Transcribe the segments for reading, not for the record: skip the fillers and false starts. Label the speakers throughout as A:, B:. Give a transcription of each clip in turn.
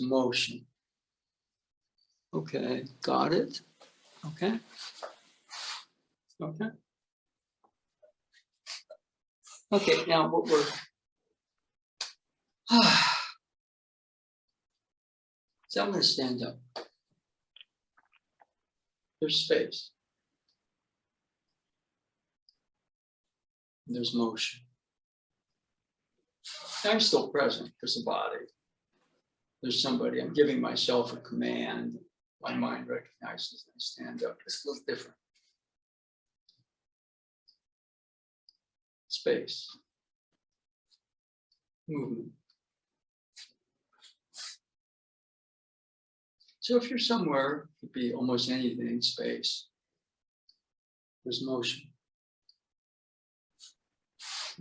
A: motion. Okay, got it. Okay. Okay. Okay, now what we're so I'm going to stand up. There's space. There's motion. I'm still present. There's a body. There's somebody. I'm giving myself a command. My mind recognizes I stand up. It's a little different. Space. Movement. So if you're somewhere, it could be almost anything, space. There's motion.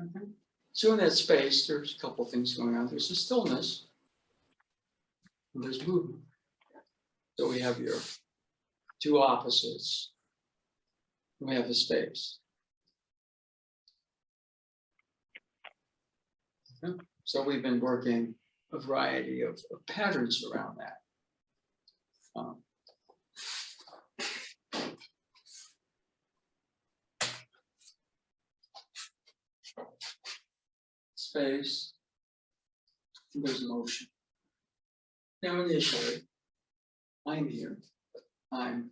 A: Okay. So in that space, there's a couple things going on. There's a stillness, and there's movement. So we have your two opposites. We have a space. Okay. So we've been working a variety of patterns around that. Space, and there's motion. Now initially, I'm here, I'm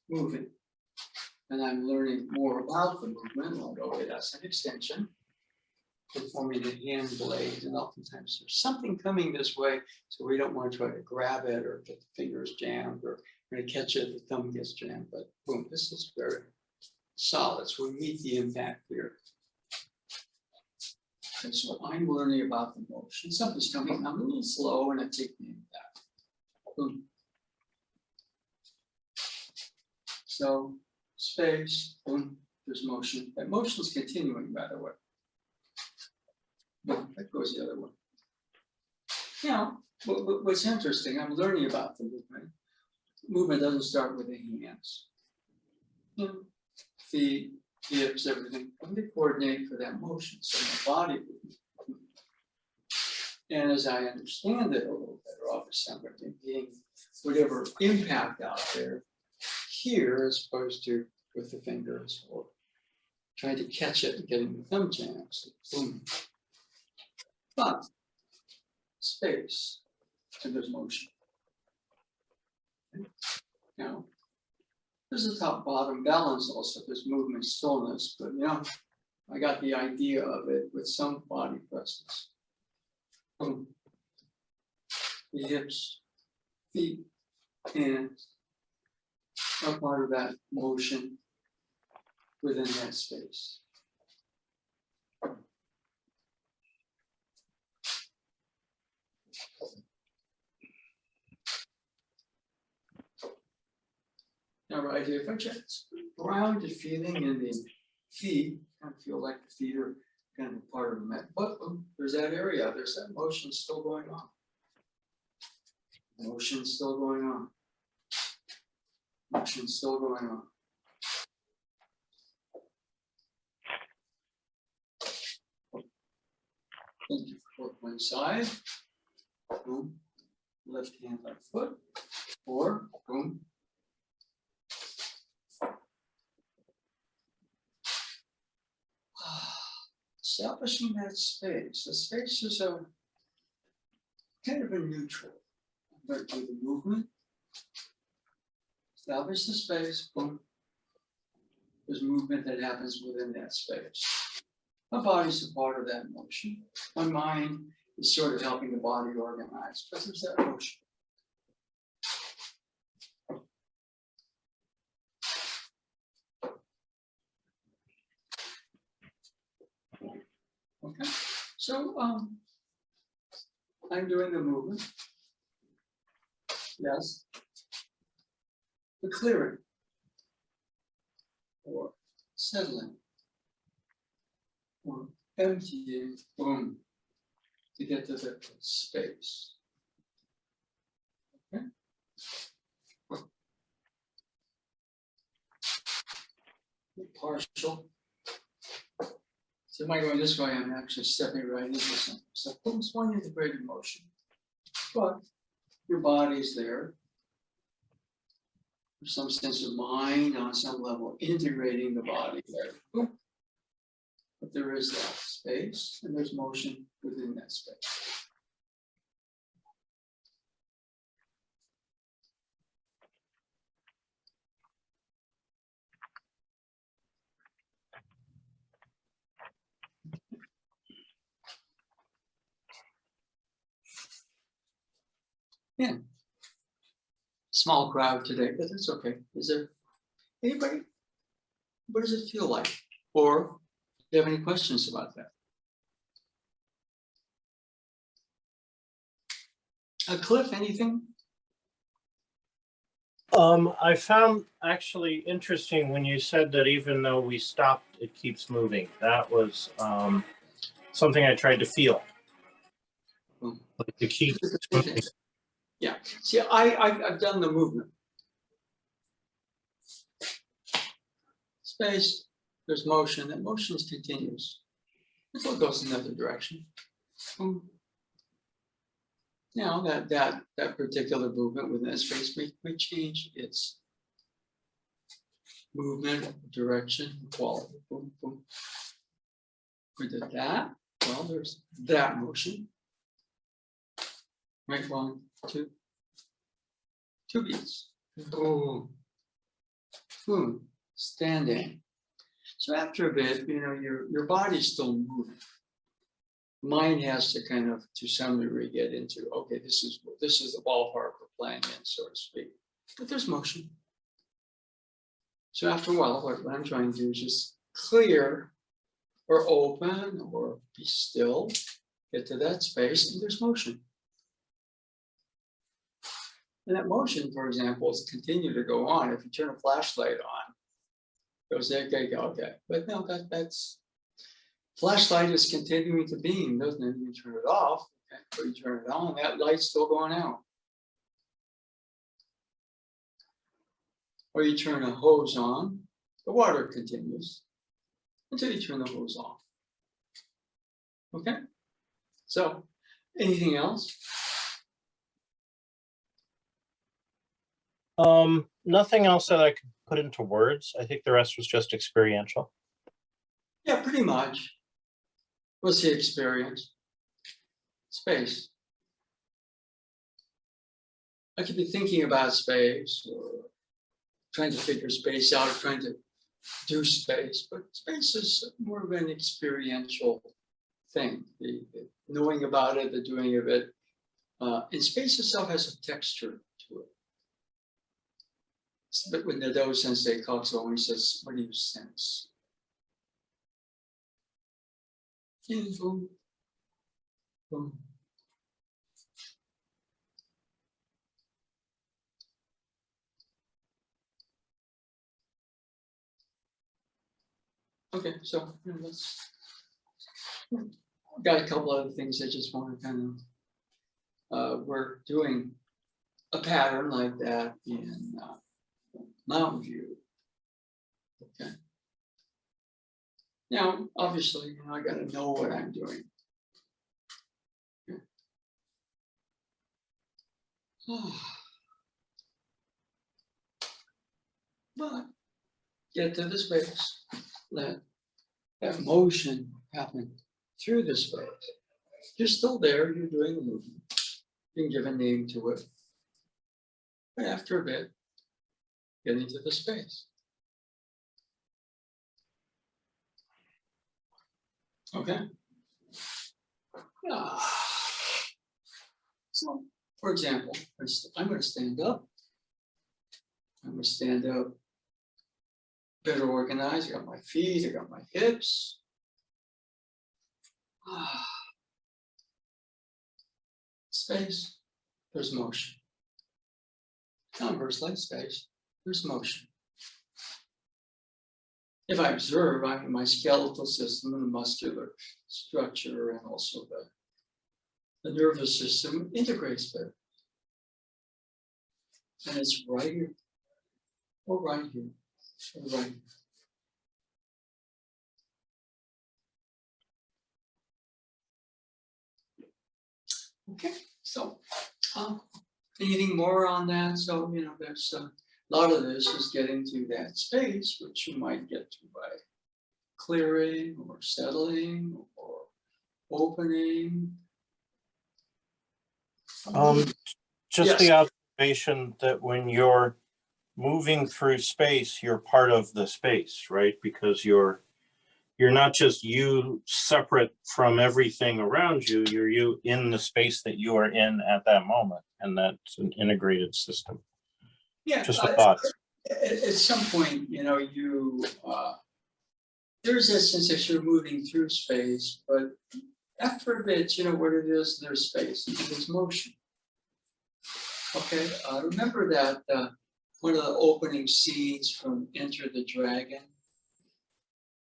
A: moving, and I'm learning more about the movement. I'll go, okay, that's an extension, performing the hand blade, and oftentimes there's something coming this way, so we don't want to try to grab it or get the fingers jammed or try to catch it if the thumb gets jammed, but boom, this is very solid, so we meet the impact here. And so I'm learning about the motion. Something's coming, I'm a little slow, and I take the impact. Boom. So space, boom, there's motion. That motion is continuing, by the way. Boom, that goes the other way. Now, what's interesting, I'm learning about the movement. Movement doesn't start with the hands. Feet, hips, everything. I'm going to coordinate for that motion. So my body movement. And as I understand it a little better, obviously I'm going to be getting whatever impact out there here as opposed to with the fingers or trying to catch it and getting the thumb jams. Boom. But space and there's motion. Okay. Now, there's a top-bottom balance also. There's movement, stillness, but you know, I got the idea of it with some body presence. Boom. The hips, feet, hands are part of that motion within that space. Now, right here, if I just ground the feeling in the feet, kind of feel like the feet are kind of a part of the mat. But there's that area, there's that motion still going on. Motion still going on. Motion still going on. Thank you. Work one side. Boom. Left hand on foot. Or boom. Establishing that space. The space is a kind of a neutral. I'm going to do the movement. Establish the space. Boom. There's movement that happens within that space. My body's a part of that motion. My mind is sort of helping the body organize, but there's that motion. Okay, so I'm doing the movement. Yes. The clearing or settling or emptying, boom, to get to the space. Okay. Partial. So am I going this way? I'm actually stepping right into something. So boom, it's one integrated motion. But your body's there. There's some sense of mind on some level integrating the body there. Boom. But there is that space, and there's motion within that space. Yeah. Small crowd today, but that's okay. Is there anybody? What does it feel like? Or do you have any questions about that? Cliff, anything?
B: I found actually interesting when you said that even though we stopped, it keeps moving. That was something I tried to feel. Like it keeps moving.
A: Yeah. See, I've done the movement. Space, there's motion, and motion is continuous. Until it goes in another direction. Now that particular movement within that space may change its movement, direction, quality. Boom, boom. We did that. Well, there's that motion. Right, 1, 2. 2 beats. Boom. Boom. Standing. So after a bit, you know, your body's still moving. Mind has to kind of, to some degree, get into, okay, this is the ballpark we're playing in, so to speak. But there's motion. So after a while, what I'm trying to do is just clear or open or be still, get to that space, and there's motion. And that motion, for example, is continue to go on. If you turn a flashlight on, it goes, okay. But no, that's flashlight is continuing to beam, doesn't it? You turn it off, okay? But you turn it on, that light's still going out. Or you turn a hose on, the water continues until you turn the hose off. Okay? So, anything else?
B: Nothing else that I could put into words. I think the rest was just experiential.
A: Yeah, pretty much. What's the experience? Space. I could be thinking about space or trying to figure space out, or trying to do space, but space is more of an experiential thing. The knowing about it, the doing of it. And space itself has a texture to it. But when the Do Sensei talks, always says, what do you sense? Boom. Boom. Okay, so let's got a couple other things I just want to kind of we're doing a pattern like that in Mountain View. Okay. Now, obviously, you know, I got to know what I'm doing. Okay. But get to the space, let that motion happen through the space. You're still there, you're doing the movement. You can give a name to it. But after a bit, get into the space. Okay? So, for example, I'm going to stand up. I'm going to stand up better organized. I got my feet, I got my hips. Space, there's motion. Conversely, space, there's motion. If I observe, my skeletal system and the muscular structure and also the nervous system integrates better. And it's right here, or right here, or right here. Okay, so Anything more on that? So, you know, there's a lot of this is getting to that space, which you might get to by clearing or settling or opening.
B: Just
A: Yes.
B: the observation that when you're moving through space, you're part of the space, right? Because you're not just you separate from everything around you, you're you in the space that you are in at that moment. And that's an integrated system.
A: Yeah.
B: Just a thought.
A: At some point, you know, there's this sense that you're moving through space, but after a bit, you know what it is, there's space and there's motion. Okay, remember that one of the opening scenes from Enter the Dragon,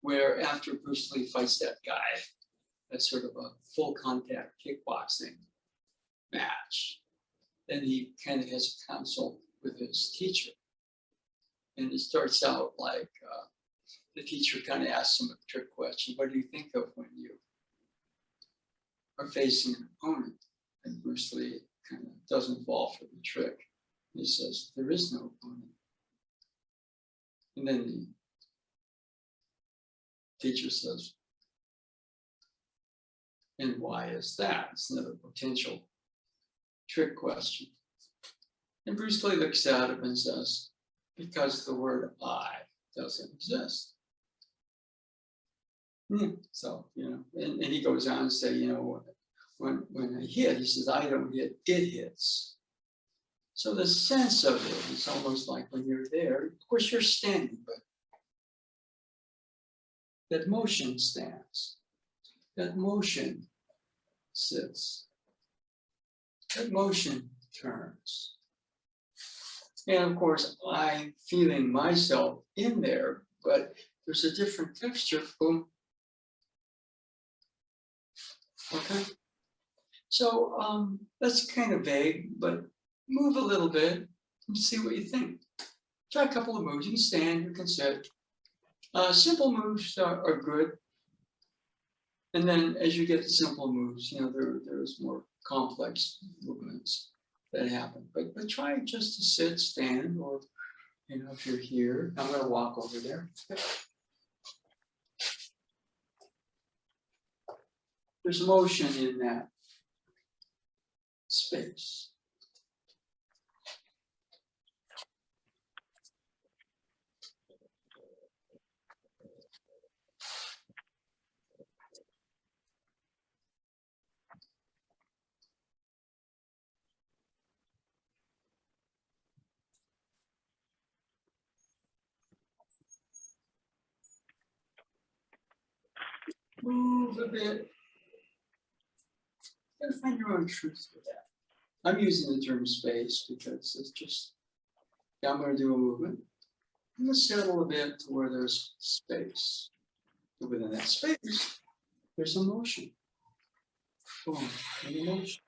A: where after Bruce Lee fights that guy, that's sort of a full contact kickboxing match, then he kind of has a consult with his teacher. And it starts out like the teacher kind of asks him a trick question. What do you think of when you are facing an opponent? And Bruce Lee kind of doesn't fall for the trick. He says, there is no opponent. And then the teacher says, and why is that? It's another potential trick question. And Bruce Lee looks at him and says, because the word I doesn't exist. So, you know, and he goes on to say, you know, when I hit, he says, I don't hit, it hits. So the sense of it is almost like when you're there, of course you're standing, but that motion stands, that motion sits, that motion turns. And of course, I'm feeling myself in there, but there's a different texture. Boom. Okay. So that's kind of vague, but move a little bit and see what you think. Try a couple of moves. You can stand, you can sit. Simple moves are good. And then as you get to simple moves, you know, there's more complex movements that happen. But try just to sit, stand, or, you know, if you're here, I'm going to walk over there. There's motion in that space. Move a bit. You gotta find your own truth with that. I'm using the term space because it's just, yeah, I'm going to do a movement. I'm going to settle a bit to where there's space. And within that space, there's a motion. Boom, an emotion.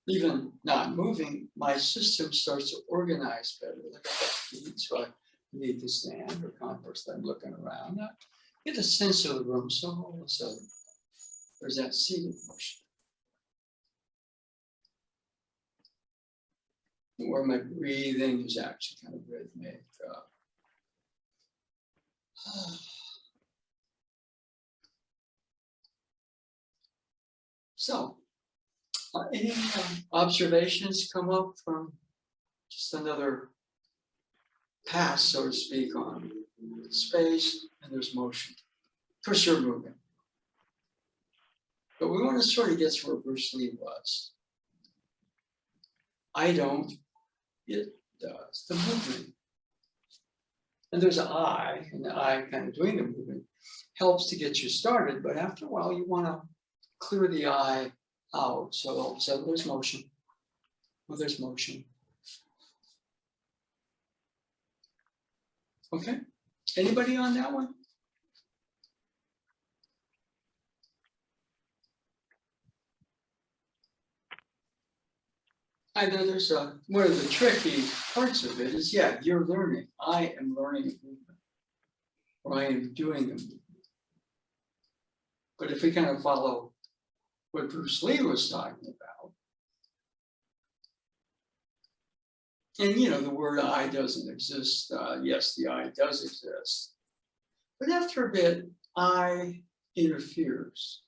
A: Even not moving, my system starts to organize better. Like I got feet, so I need to stand, or conversely, I'm looking around. I get a sense of the room, so all of a sudden, there's that seated motion. Where my breathing is actually kind of rhythmic. So, any observations come up from just another pass, so to speak, on space, and there's motion. Of course, you're moving. But we want to sort of get to where Bruce Lee was. I don't, it does, the movement. And there's an I, and the I kind of doing the movement helps to get you started, but after a while you want to clear the I out. So all of a sudden there's motion. Well, there's motion. Okay, anybody on that one? I know there's one of the tricky parts of it is, yeah, you're learning. I am learning a movement, or I am doing a movement. But if we kind of follow what Bruce Lee was talking about. And you know, the word I doesn't exist. Yes, the I does exist. But after a bit, I interferes.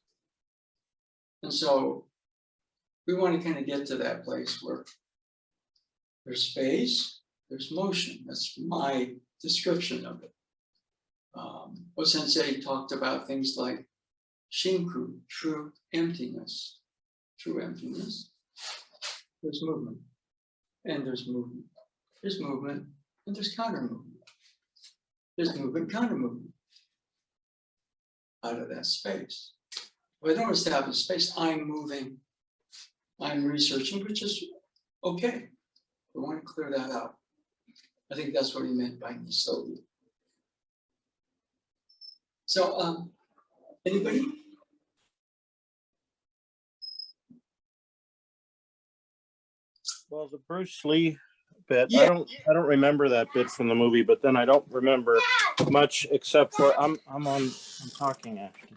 A: And so we want to kind of get to that place where there's space, there's motion. That's my description of it. Sensei talked about things like shinku, true emptiness. True emptiness. There's movement, and there's movement. There's movement, and there's counter movement. There's movement, counter movement out of that space. If I don't establish space, I'm moving, I'm researching, which is okay. We want to clear that out. I think that's what he meant by Nisodi. So, anybody?
B: Well, the Bruce Lee bit,
A: Yeah.
B: I don't remember that bit from the movie, but then I don't remember much except for I'm talking actually.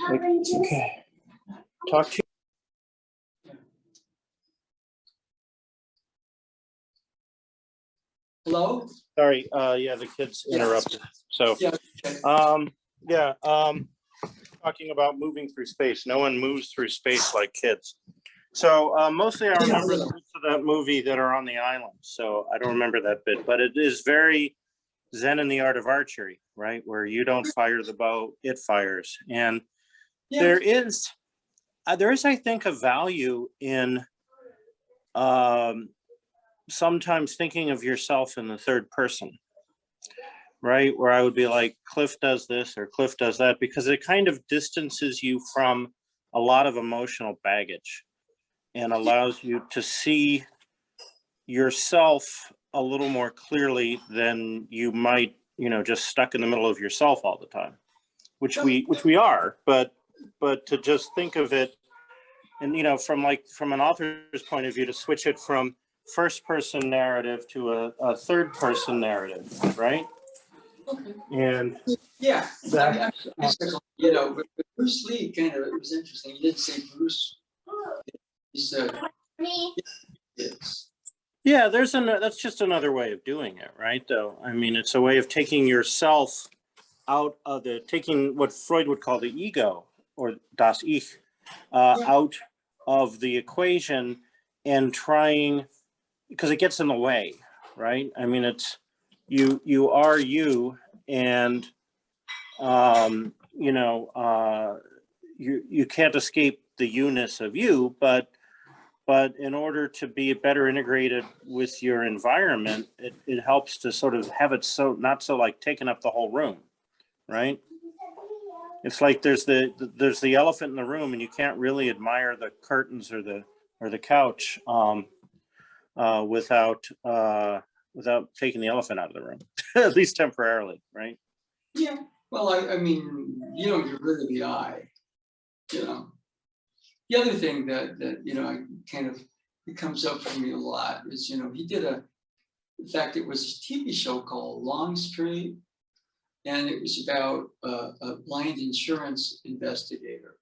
B: Okay. Talk to you.
A: Hello?
B: Sorry, yeah, the kids interrupted. So
A: Yeah. Okay.
B: talking about moving through space. No one moves through space like kids. So mostly I remember the bits of that movie that are on the island. So I don't remember that bit, but it is very Zen in the art of archery, right? Where you don't fire the bow, it fires. And there is, I think, a value in sometimes thinking of yourself in the third person, right? Where I would be like, Cliff does this or Cliff does that, because it kind of distances you from a lot of emotional baggage and allows you to see yourself a little more clearly than you might, just stuck in the middle of yourself all the time, which we are, but to just think of it and, from an author's point of view, to switch it from first person narrative to a third person narrative, right?
A: Okay.
B: And
A: yeah, with Bruce Lee, kind of, it was interesting. He didn't say Bruce. He said, yes.
B: Yeah, that's just another way of doing it, right? Though, I mean, it's a way of taking yourself out of taking what Freud would call the ego or das Ich out of the equation and trying, because it gets in the way, right? I mean, it's you are you, and you can't escape the you-ness of you, but in order to be better integrated with your environment, it helps to sort of have it so not so like taking up the whole room, right? It's like there's the elephant in the room, and you can't really admire the curtains or the couch without taking the elephant out of the room, at least temporarily, right?
A: Yeah. Well, I mean, you don't get rid of the I. The other thing that I kind of, it comes up for me a lot is, he did in fact, it was a TV show called Longstreet, and it was about a blind insurance investigator.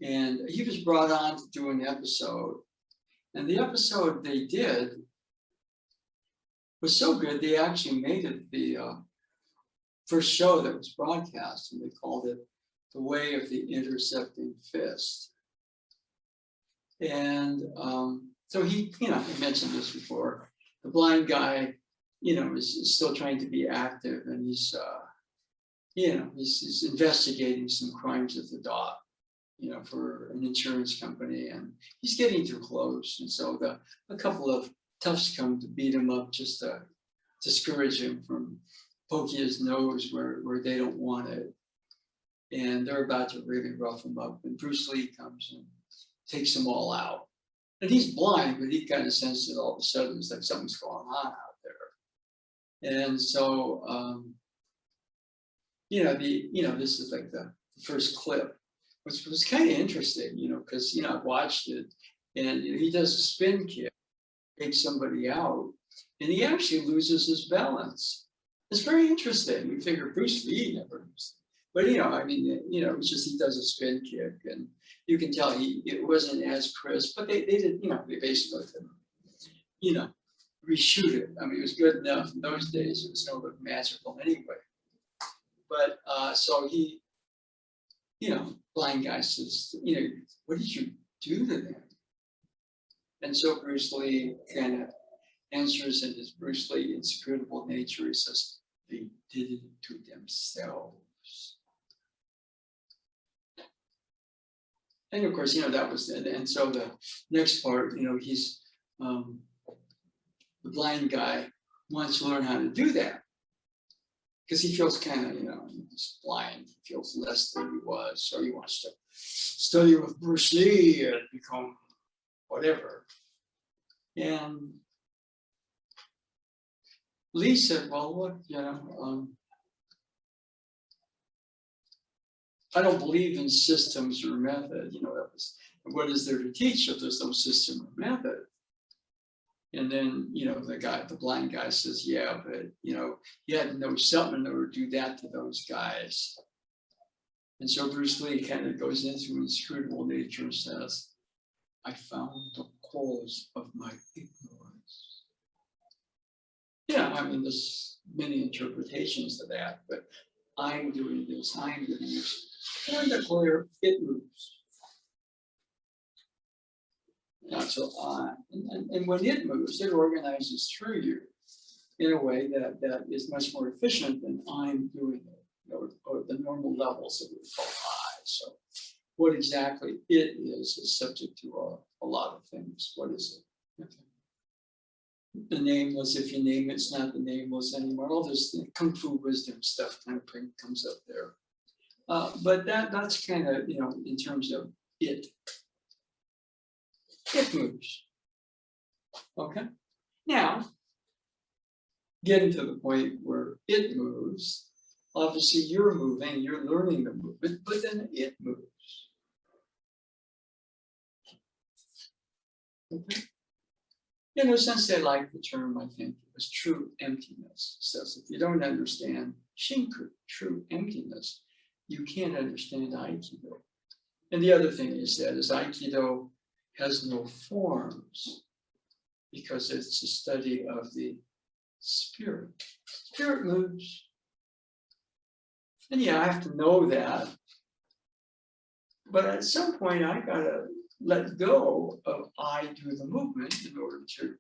A: And he was brought on to do an episode. And the episode they did was so good, they actually made it the first show that was broadcast, and they called it The Way of the Intercepting Fist. And so he, I mentioned this before, the blind guy, is still trying to be active, and he's investigating some crimes at the dock, for an insurance company, and he's getting too close. And so a couple of toughs come to beat him up just to discourage him from poking his nose where they don't want it. And they're about to really rough him up, and Bruce Lee comes and takes them all out. And he's blind, but he kind of sensed it all of a sudden. It's like something's going on out there. And so, this is like the first clip, which was kind of interesting, because, I watched it, and he does a spin kick, takes somebody out, and he actually loses his balance. It's very interesting. We figure Bruce Lee never But I mean, it was just he does a spin kick, and you can tell it wasn't as crisp, but they did, they basically, reshoot it. I mean, it was good enough in those days. It was no look magical anyway. But so he, blind guy says, what did you do to them? And so Bruce Lee kind of answers in his Bruce Lee inscrutable nature. He says, they did it to themselves. And of course, that was it. And so the next part, he's the blind guy wants to learn how to do that because he feels kind of, he's blind. He feels less than he was, so he wants to study with Bruce Lee and become whatever. And Lee said, "Well, look, I don't believe in systems or method. That was what is there to teach if there's no system or method?" And then, the blind guy says, "Yeah, but you had to know something in order to do that to those guys." And so Bruce Lee kind of goes into inscrutable nature and says, "I found the cause of my ignorance." I mean, there's many interpretations of that, but I'm doing this, I'm doing this. And declare it moves. So and when it moves, it organizes through you in a way that is much more efficient than I'm doing it, or the normal levels that we call I. So what exactly it is subject to a lot of things. What is it? Okay. The nameless, if you name it, it's not the nameless anymore. All this kung fu wisdom stuff kind of comes up there. But that's kind of, in terms of it. It moves. Okay. Now, getting to the point where it moves, obviously you're moving, you're learning the movement, but then it moves. Okay. In a sense, they like the term, I think, it was true emptiness. It says if you don't understand Shinku, true emptiness, you can't understand Aikido. And the other thing is that Aikido has no forms because it's a study of the spirit. Spirit moves. And I have to know that. But at some point, I gotta let go of I do the movement in order to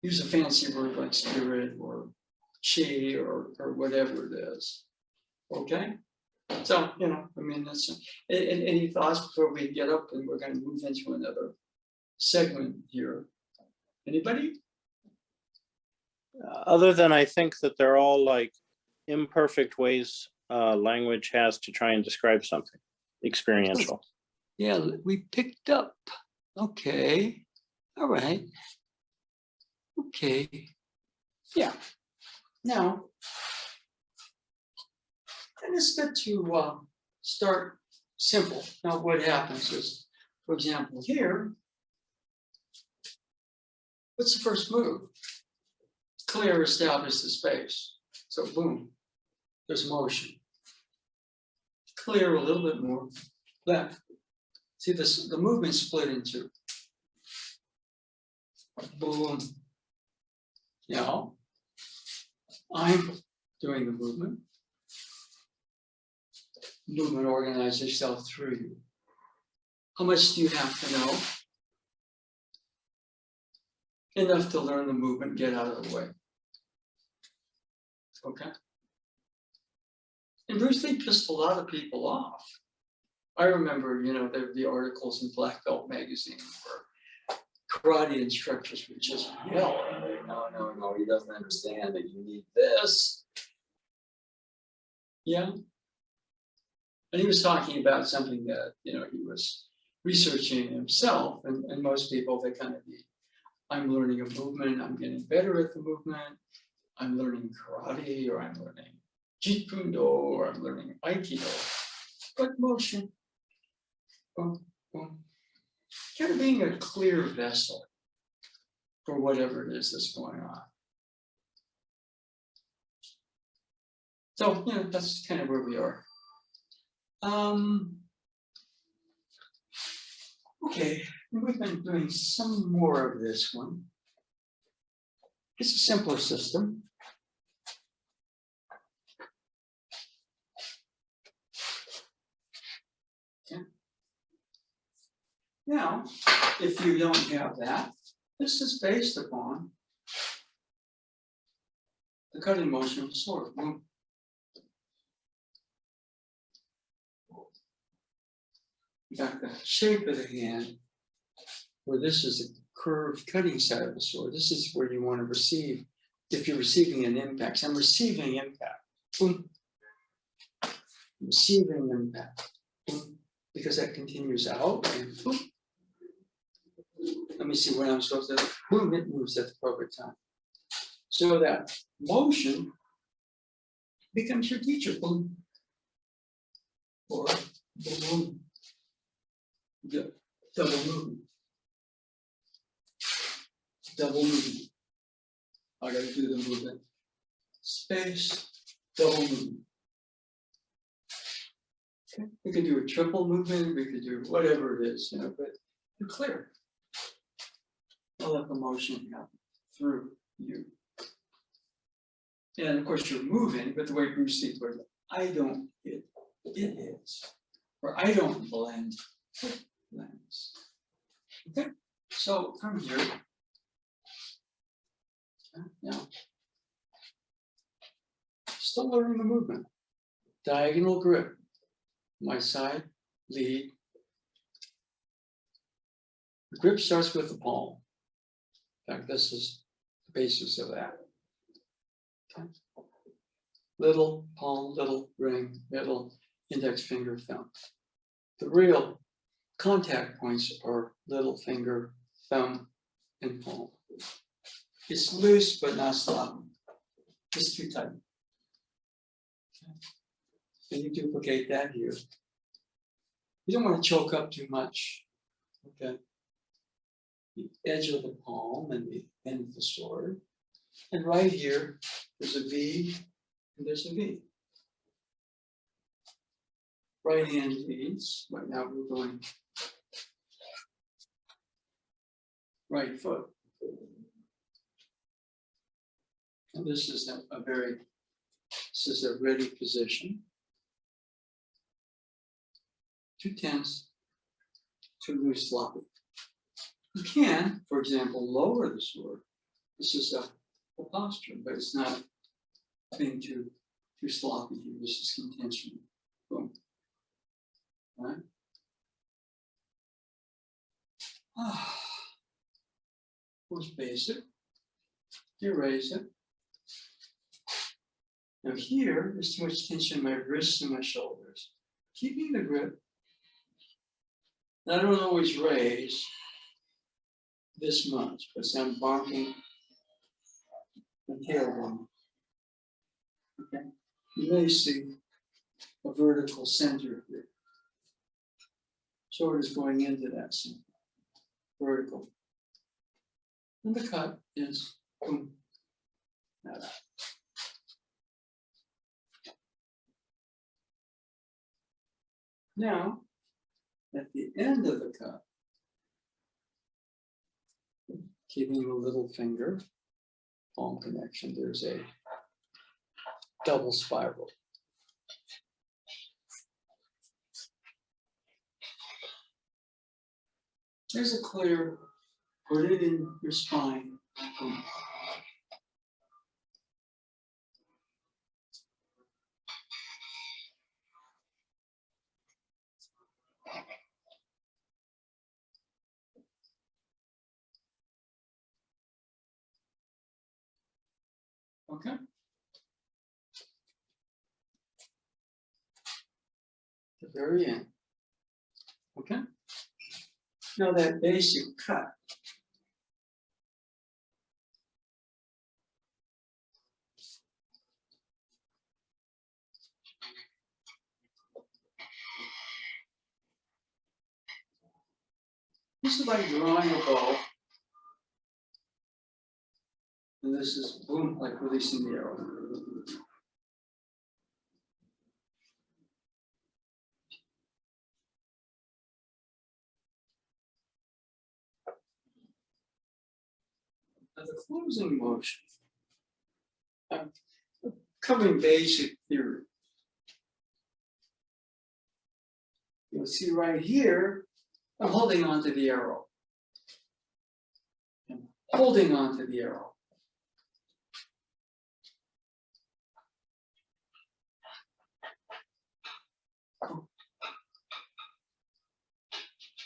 A: use a fancy word like spirit or chi or whatever it is. Okay? So, I mean, that's any thoughts before we get up and we're going to move into another segment here? Anybody?
B: Other than I think that they're all like imperfect ways language has to try and describe something experiential.
A: Yeah, we picked up. Okay. All right. Okay. Yeah. Now, it's good to start simple. Now, what happens is, for example, here, what's the first move? Clear, establish the space. So, boom, there's motion. Clear a little bit more. Left. See, the movement split in two. Boom. Now, I'm doing the movement. Movement organizes itself through you. How much do you have to know? Enough to learn the movement, get out of the way. Okay? And Bruce Lee pissed a lot of people off. I remember, there would be articles in Black Belt magazine where karate instructors would just yell, no, he doesn't understand that you need this. Yeah. And he was talking about something that, he was researching himself, and most people, they kind of I'm learning a movement, I'm getting better at the movement, I'm learning karate, or I'm learning Jeet Kune Do, or I'm learning Aikido. But motion, boom, boom. Kind of being a clear vessel for whatever it is that's going on. So, that's kind of where we are. Okay, we've been doing some more of this one. It's a simpler system. Okay. Now, if you don't have that, this is based upon the cutting motion of the sword. In fact, the shape of the hand, where this is the curved cutting side of the sword, this is where you want to receive, if you're receiving an impact. So I'm receiving impact. Boom. Receiving impact. Boom. Because that continues out and boom. Let me see what I'm supposed to do. Boom, it moves at the appropriate time. So that motion becomes your teacher. Boom. Or boom. Double movement. Double movement. I gotta do the movement. Space, double movement. Okay. We could do a triple movement, we could do whatever it is, but you're clear. I'll let the motion happen through you. And of course you're moving, but the way Bruce Lee put it, I don't, it is. Or I don't blend, it blends. Okay, so from here, now, still learning the movement. Diagonal grip, my side, lead. The grip starts with the palm. In fact, this is the basis of that. Okay. Little palm, little ring, middle, index finger, thumb. The real contact points are little finger, thumb, and palm. It's loose, but not sloppy. It's too tight. Okay. And you duplicate that here. You don't want to choke up too much. Okay. The edge of the palm and the end of the sword. And right here, there's a V and there's a V. Right hand leads. Right now we're going right foot. And this is this is a ready position. 2 tenths, too loose, sloppy. You can, for example, lower the sword. This is a posture, but it's not being too sloppy here. This is contention. Boom. All right. Was basic. You raise it. Now here, there's too much tension in my wrists and my shoulders. Keeping the grip. And I don't always raise this much, but I'm bonking the tailbone. Okay. You may see a vertical center here. Sword is going into that center. Vertical. And the cut is boom. Now that. Now, at the end of the cut, keeping the little finger, palm connection, there's a double spiral. There's a clear, put it in your spine. Boom. Okay. The very end. Okay. Now that basic cut. This is like drawing a bow. And this is boom, like releasing the arrow. Now the closing motion, I'm covering basic theory. You'll see right here, I'm holding on to the arrow. I'm holding on to the arrow.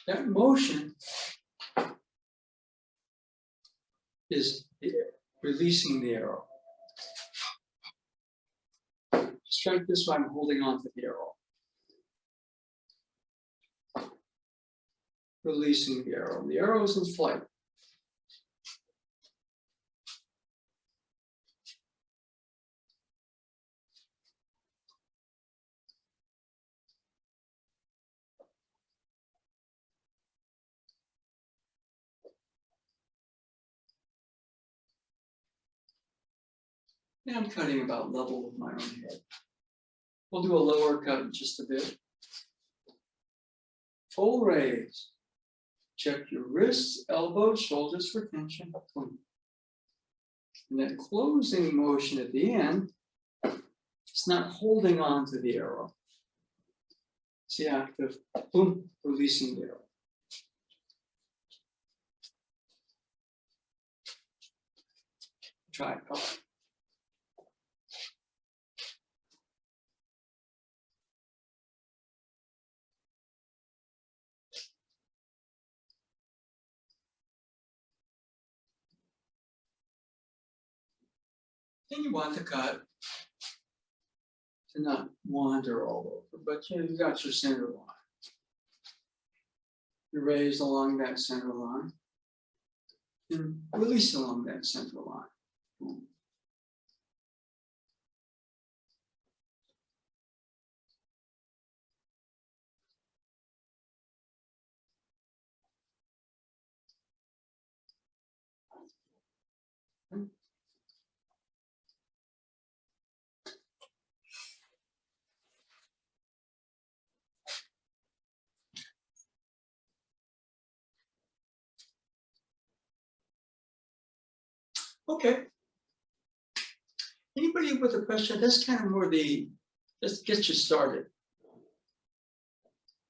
A: That motion is releasing the arrow. Strike this way, I'm holding on to the arrow. Releasing the arrow. The arrow is in flight. And I'm cutting about level with my own head. We'll do a lower cut in just a bit. Full raise. Check your wrists, elbows, shoulders for tension. And that closing motion at the end, it's not holding on to the arrow. It's the act of boom, releasing the arrow. Try it. Then you want the cut to not wander all over, but you got your center line. You raise along that center line and release along that center line. Boom. Okay. Anybody with a question? That's kind of more the, just get you started.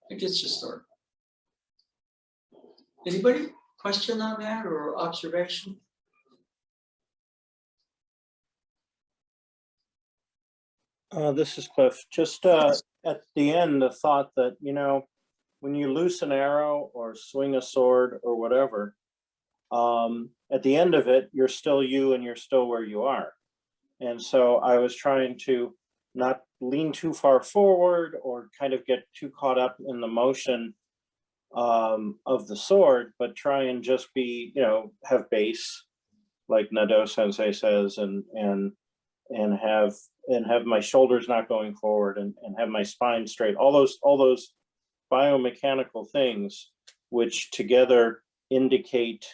A: It gets you started. Anybody? Question on that or observation?
B: This is Cliff. Just at the end, the thought that, you know, when you loose an arrow or swing a sword or whatever, at the end of it, you're still you and you're still where you are. And so I was trying to not lean too far forward or kind of get too caught up in the motion of the sword, but try and just be, you know, have base, like Nadeau Sensei says, and have my shoulders not going forward and have my spine straight. All those biomechanical things, which together indicate,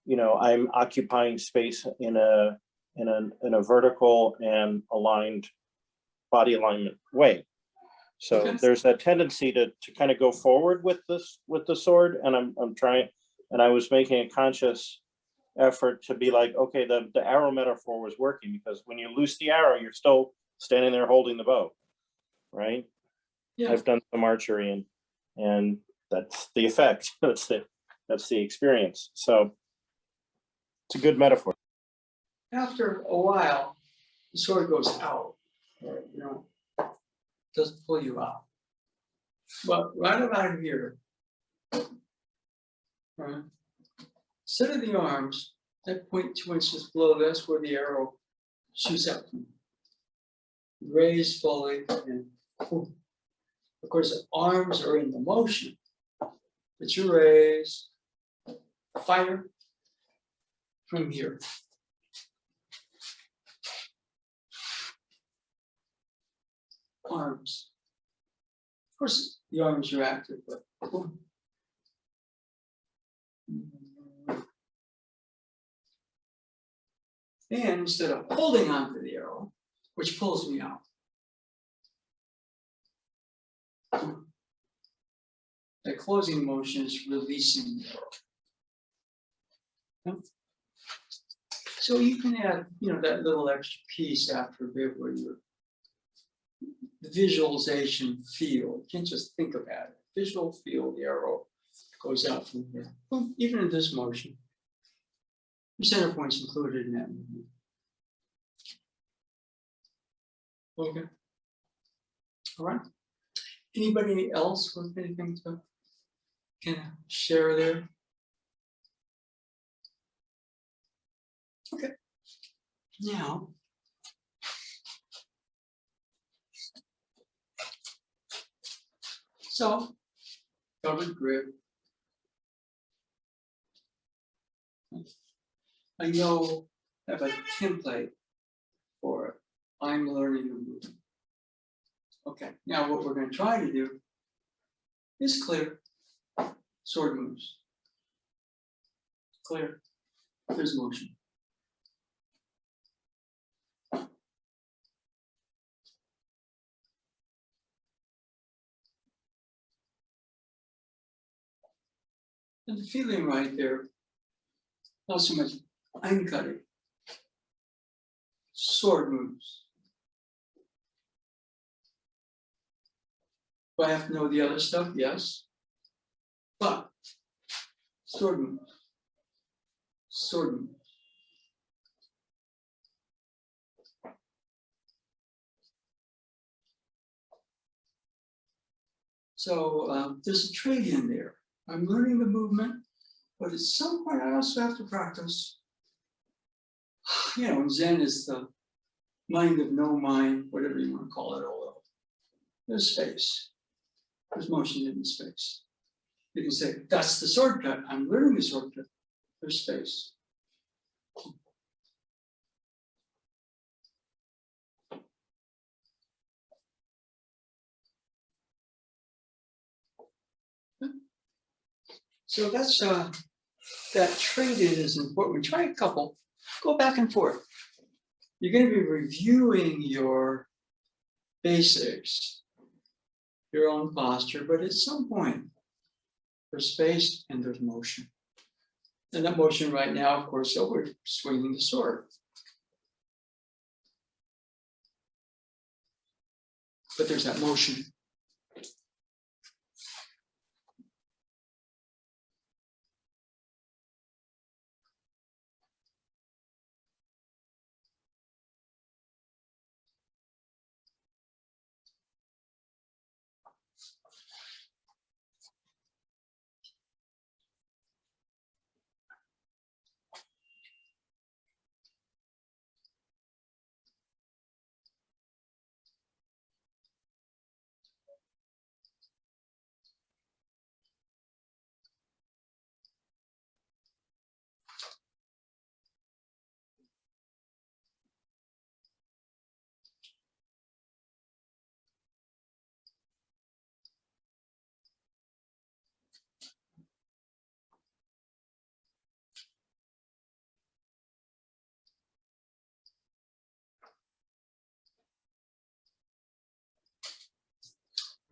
B: you know, I'm occupying space in a vertical and aligned body alignment way. So
A: Okay.
B: there's that tendency to kind of go forward with the sword, and I'm trying, and I was making a conscious effort to be like, okay, the arrow metaphor was working, because when you loose the arrow, you're still standing there holding the bow, right?
A: Yeah.
B: I've done some archery, and that's the effect. that's the experience. So it's a good metaphor.
A: After a while, the sword goes out, or, you know, doesn't pull you out. But right about here, right, instead of the arms, that 0.2 inches below, that's where the arrow shoots out. Raise fully, and boom. Of course, the arms are in the motion, but you raise, fire from here. Arms. Of course, the arms are active, but boom. And instead of holding onto the arrow, which pulls me out, the closing motion is releasing the arrow. So you can add, that little extra piece after a bit where you're the visualization feel. You can't just think about it. Visual feel, the arrow goes out from here. Well, even in this motion, the center point's included in that movement. Okay. All right. Anybody else with anything to kind of share there? Okay. Now, so covered grip. I know I have a template for it. I'm learning the movement. Okay, now what we're going to try to do is clear sword moves. Clear. There's motion. And the feeling right there, not so much I'm cutting. Sword moves. Do I have to know the other stuff? Yes. But sword moves. Sword moves. So there's a trade in there. I'm learning the movement, but at some point I also have to practice. Zen is the mind of no mind, whatever you want to call it. Although there's space. There's motion in the space. You can say, that's the sword cut. I'm learning the sword cut. There's space. So that's that trade-in is important. We try a couple, go back and forth. You're going to be reviewing your basics, your own posture, but at some point, there's space and there's motion. And that motion right now, of course, so we're swinging the sword. But there's that motion.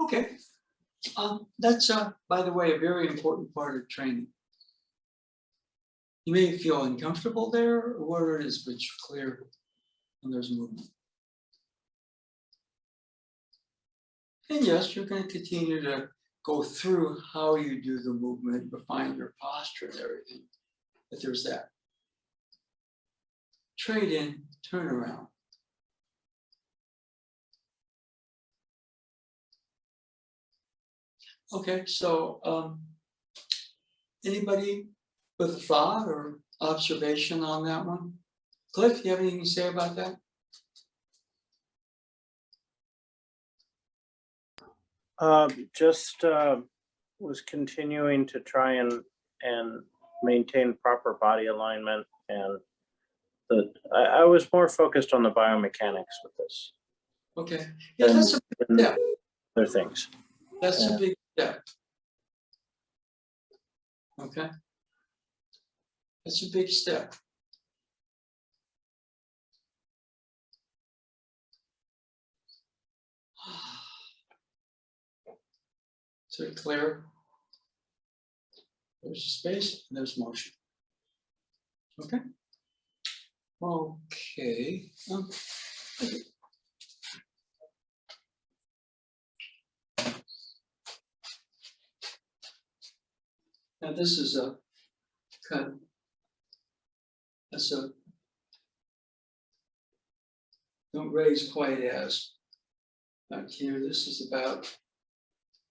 A: Okay, that's, by the way, a very important part of training. You may feel uncomfortable there, or whatever it is, but you're clear and there's movement. And yes, you're going to continue to go through how you do the movement, refine your posture and everything. But there's that. Trade in, turn around. Okay, so anybody with a thought or observation on that one? Cliff, you have anything to say about that?
B: Just was continuing to try and maintain proper body alignment, and I was more focused on the biomechanics with this.
A: Okay, yeah, that's a big step.
B: Other things.
A: That's a big step. Okay, that's a big step. So clear. There's space and there's motion. Okay. Okay. Now this is a cut. That's a don't raise quite as back here. This is about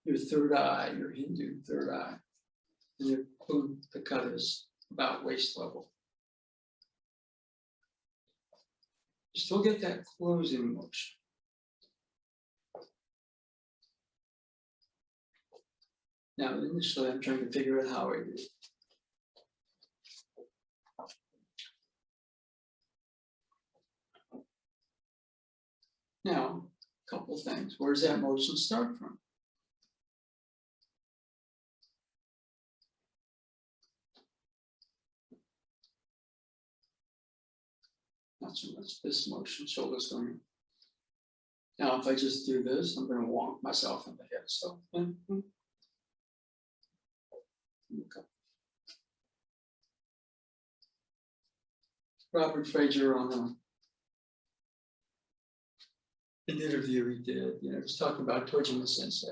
A: your third eye, your Hindu third eye, and the cut is about waist level. You still get that closing motion. Now, initially, I'm trying to figure out how I do it. Now, a couple things. Where does that motion start from? Not so much this motion, shoulders going. Now, if I just do this, I'm going to wonk myself in the head. So, Robert Fraser on an interview he did, he was talking about Tojima Sensei.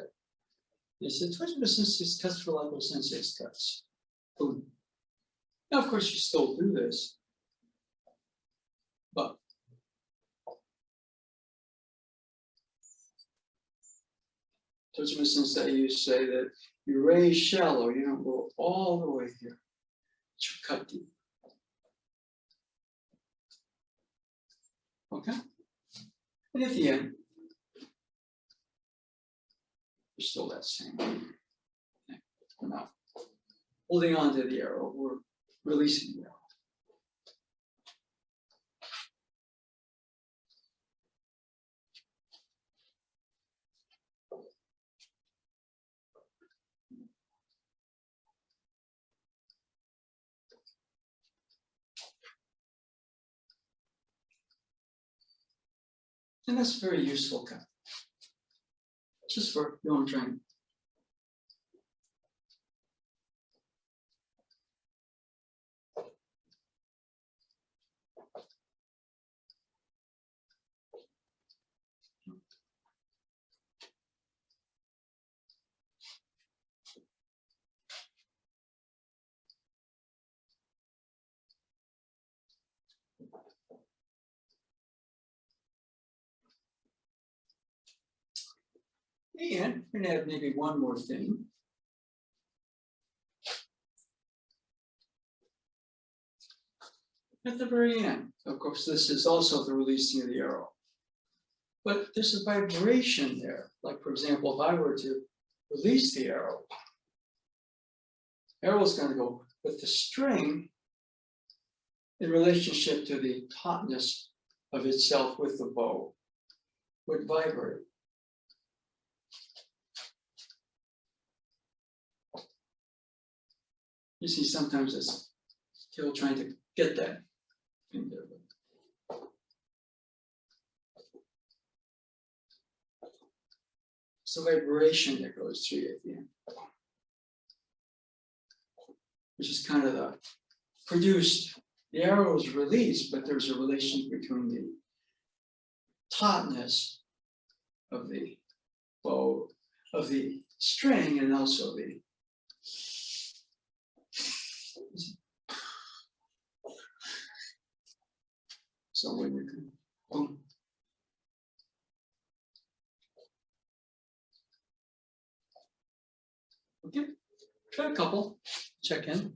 A: He said, Tojima Sensei's cuts for like Sensei's cuts. Boom. Now, of course, you still do this, but Tojima Sensei used to say that you raise shallow, you don't go all the way here. You cut deep. Okay? And at the end, you're still that same. Okay. We're not holding on to the arrow, we're releasing the arrow. And that's a very useful cut. Just for your own training. And we're going to have maybe one more thing. At the very end, of course, this is also the releasing of the arrow. But there's a vibration there. Like, for example, if I were to release the arrow, arrow's going to go with the string in relationship to the tautness of itself with the bow would vibrate. You see, sometimes it's still trying to get that in there. It's a vibration that goes through you at the end, which is kind of the produced. The arrow is released, but there's a relation between the tautness of the bow, of the string, and also the so when you can boom. Okay, try a couple, check in.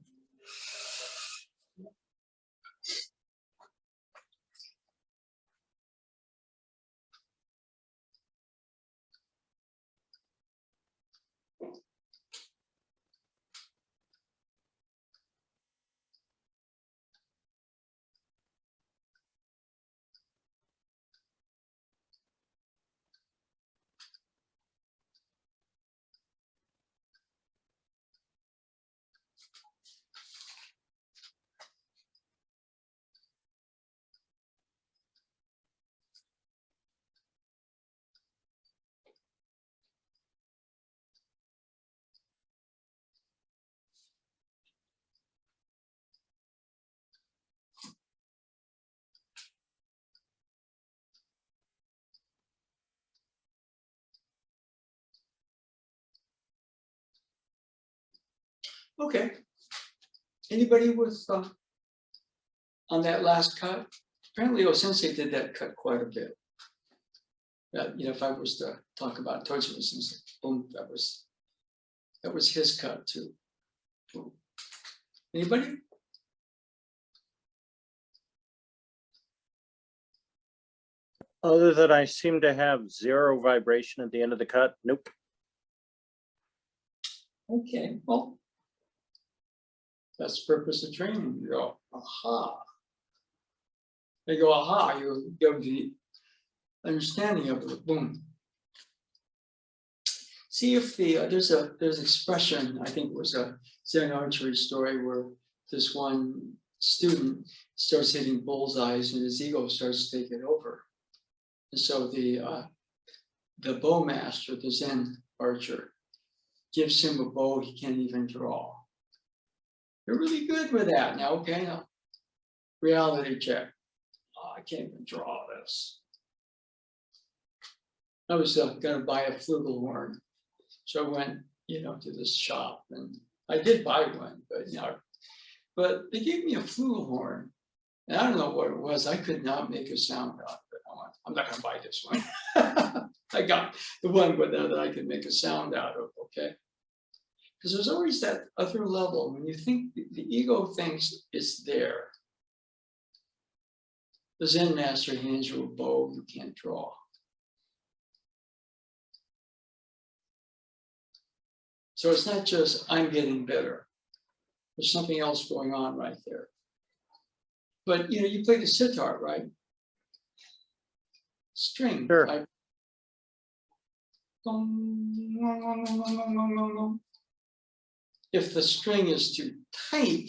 A: Okay. Anybody with on that last cut? Apparently, Sensei did that cut quite a bit. You know, if I was to talk about Tojo Sensei, boom, that was his cut too. Boom. Anybody?
B: Other than I seem to have 0 vibration at the end of the cut. Nope.
A: Okay, well, that's the purpose of training. You go, aha. They go, aha, you give the understanding of it, boom. See if there's expression, I think it was a Zen archery story where this one student starts hitting bullseyes and his ego starts to take it over. And so the bow master, the Zen archer, gives him a bow he can't even draw. You're really good with that. Now, okay, now reality check. Oh, I can't even draw this. I was going to buy a flugelhorn. So I went, you know, to this shop and I did buy one, but you know, but they gave me a flugelhorn and I don't know what it was. I could not make a sound out of it. I'm not going to buy this one. I got the one that I could make a sound out of, okay? Because there's always that other level. When you think the ego thinks it's there, the Zen master hands you a bow you can't draw. So it's not just, I'm getting better. There's something else going on right there. But, you know, you play the sitar, right? String.
B: Sure.
A: Right? If the string is too tight,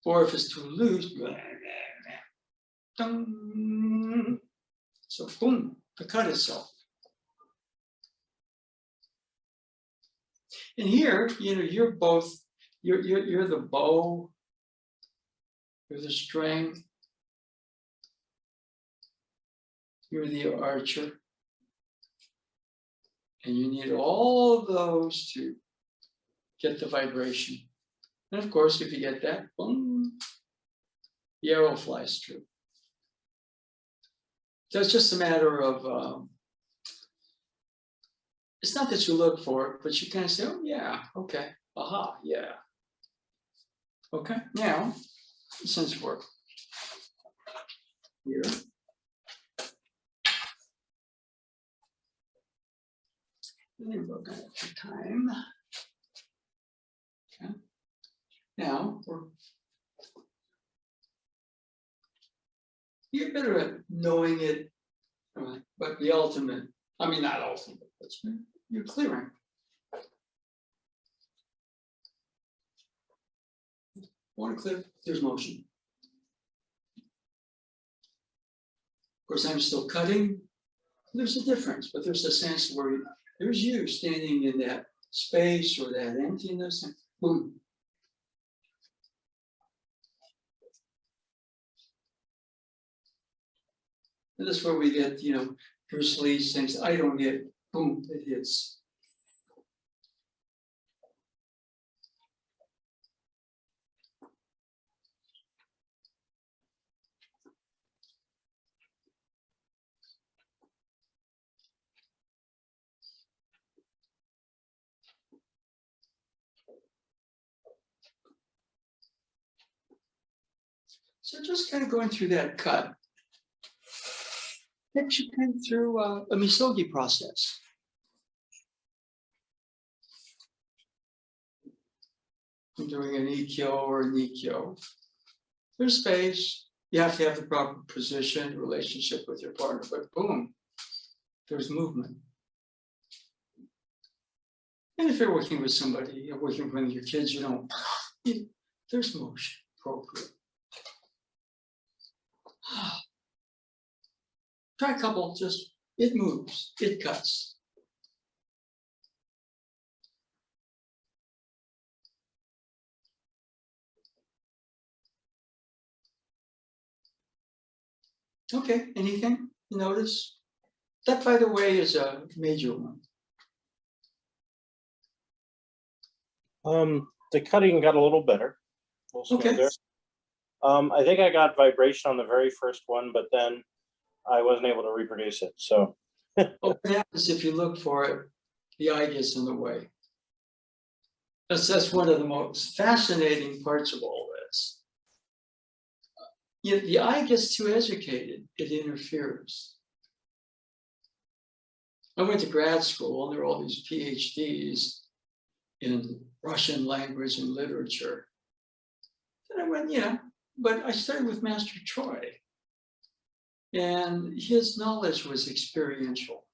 A: or if it's too loose, so boom, the cut itself. And here, you know, you're both, you're the bow, you're the string, you're the archer, and you need all of those to get the vibration. And of course, if you get that, boom, the arrow flies through. So it's just a matter of, it's not that you look for it, but you kind of say, oh yeah, okay, aha, yeah. Okay, now, sense work. Here. Let me look at the time. Okay. Now, you're better at knowing it, but the ultimate, I mean, not ultimate, but you're clearing. Want to clear? There's motion. Of course, I'm still cutting. There's a difference, but there's a sense where there's you standing in that space or that emptiness, and boom. And that's where we get, you know, Bruce Lee's things. I don't get, boom, it hits. So just kind of going through that cut. Takes you kind of through a misogi process. I'm doing an ikkyo or an ikkyo. There's space. You have to have the proper position, relationship with your partner, but boom, there's movement. And if you're working with somebody, you're working with one of your kids, you don't, there's motion appropriate. Try a couple, just, it moves, it cuts. Okay, anything you notice? That, by the way, is a major one.
B: The cutting got a little better. A little
A: Okay.
B: smoother. I think I got vibration on the very first one, but then I wasn't able to reproduce it. So
A: Well, what happens if you look for it, the eye gets in the way. That's one of the most fascinating parts of all this. Yet the eye gets too educated, it interferes. I went to grad school and there were all these PhDs in Russian language and literature. And I went, yeah, but I studied with Master Choi. And his knowledge was experiential.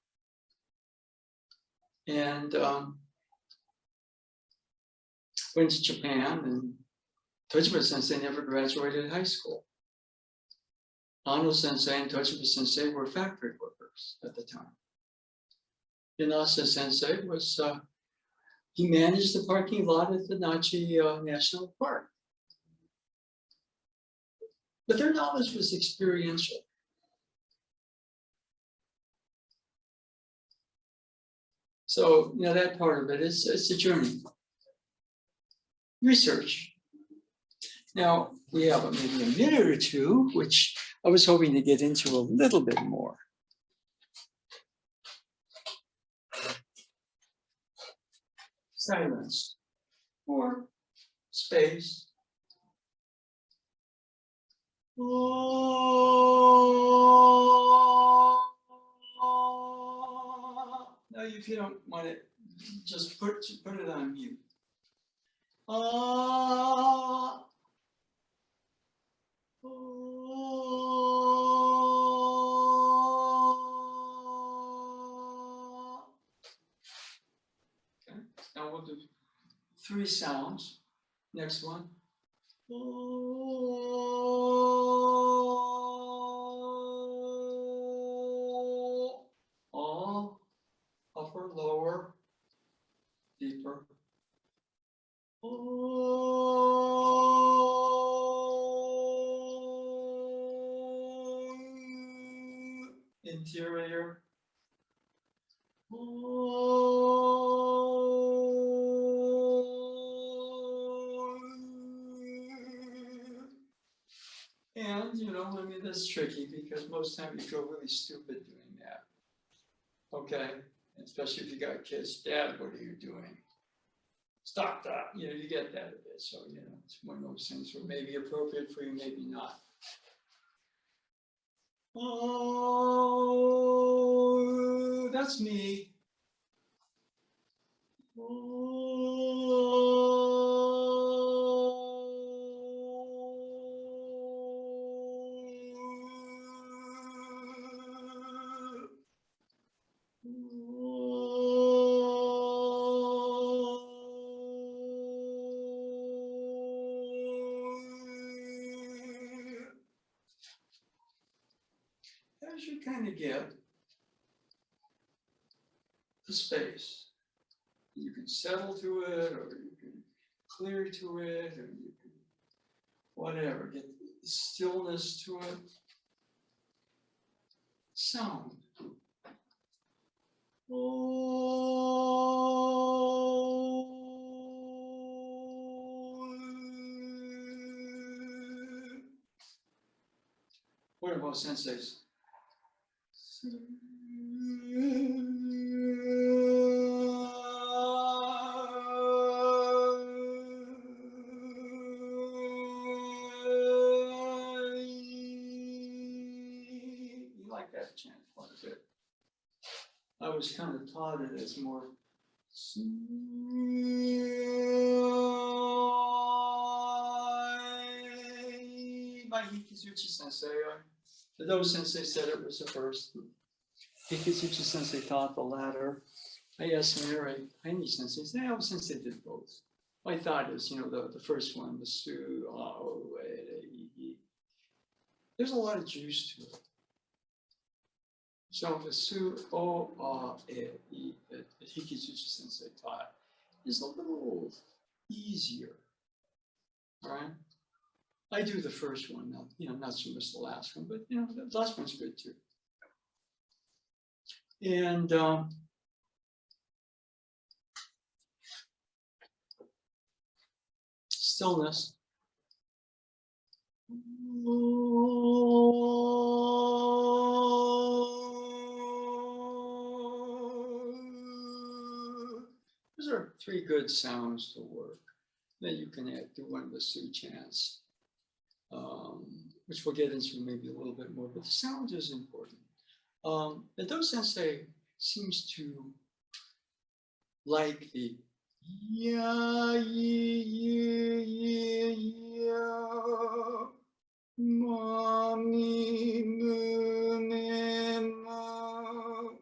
A: And went to Japan, and Tojiba Sensei never graduated high school. Ano Sensei and Tojiba Sensei were factory workers at the time. Inasa Sensei was, he managed the parking lot at the Nachi National Park. But their knowledge was experiential. So, you know, that part of it is, it's a journey. Research. Now, we have maybe a minute or two, which I was hoping to get into a little bit more. Silence or space. Now, if you don't want it, just put it on mute. Okay, now we'll do 3 sounds. Next one. All, upper, lower, deeper. Interior. And, you know, I mean, that's tricky because most times you feel really stupid doing that. Okay? Especially if you got kids. Dad, what are you doing? Stop that. You know, you get that a bit. So, you know, it's one of those things where maybe appropriate for you, maybe not. Oh, that's me. As you kind of get the space, you can settle to it, or you can clear to it, or you can whatever, get the stillness to it. Sound. What about sensations? You like that chant quite a bit. I was kind of taught it as more by Hikizuchi Sensei. Though Sensei said it was the first. Hikizuchi Sensei taught the latter. I asked Mary, Heini Sensei, Sensei did both. My thought is, you know, the first one, the SuAOUEI. There's a lot of juice to it. So the SuOAEI that Hikizuchi Sensei taught is a little easier, right? I do the first one, not, you know, not so much the last one, but you know, the last one's good too. And Stillness. Those are 3 good sounds to work. Then you can do one of the Su chants, which we'll get into maybe a little bit more, but the sound is important. The Do Sensei seems to like the ya, mommy, moon, and mo.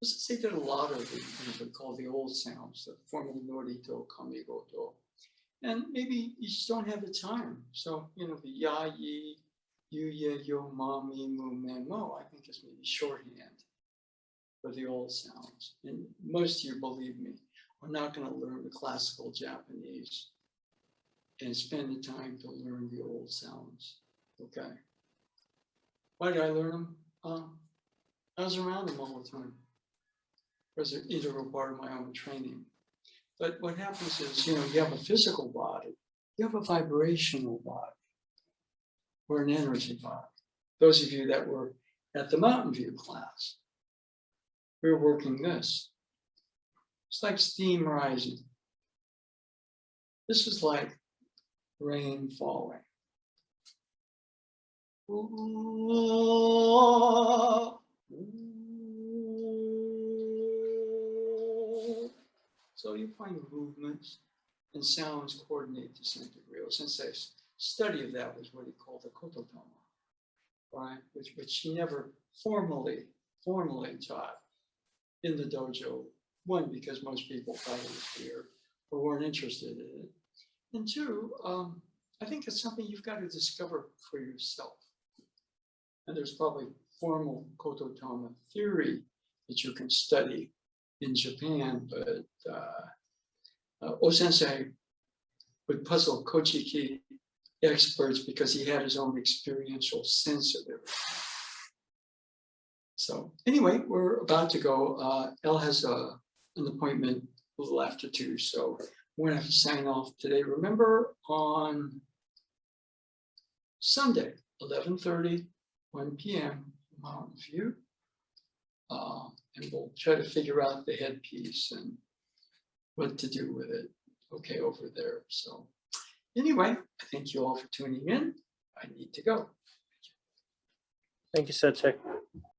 A: They did a lot of the, what we call the old sounds, the formal nori do, kami go do. And maybe you just don't have the time. So, the ya, yi, you, ye, yo, mommy, moo, man, mo, I think is maybe shorthand for the old sounds. And most of you, believe me, are not going to learn the classical Japanese and spend the time to learn the old sounds. Okay. Why did I learn them? I was around them all the time. It was an integral part of my own training. But what happens is, you have a physical body, you have a vibrational body, or an energy body. Those of you that were at the Mountain View class, we were working this. It's like steam rising. This is like rain falling. So you find movements and sounds coordinate to some degree. Sensei's study of that was what he called the kototama, right? Which he never formally taught in the dojo. One, because most people thought it was weird or weren't interested in it. And 2, I think it's something you've got to discover for yourself. And there's probably formal kototama theory that you can study in Japan, but O-sensei would puzzle Kochiki experts because he had his own experiential sense of it. So anyway, we're about to go. Elle has an appointment a little after 2, so we're gonna have to sign off today. Remember, on Sunday, 11:30, 1 p.m., Mountain View. And we'll try to figure out the headpiece and what to do with it, okay, over there. So anyway, I thank you all for tuning in. I need to go.
B: Thank you, Sensei.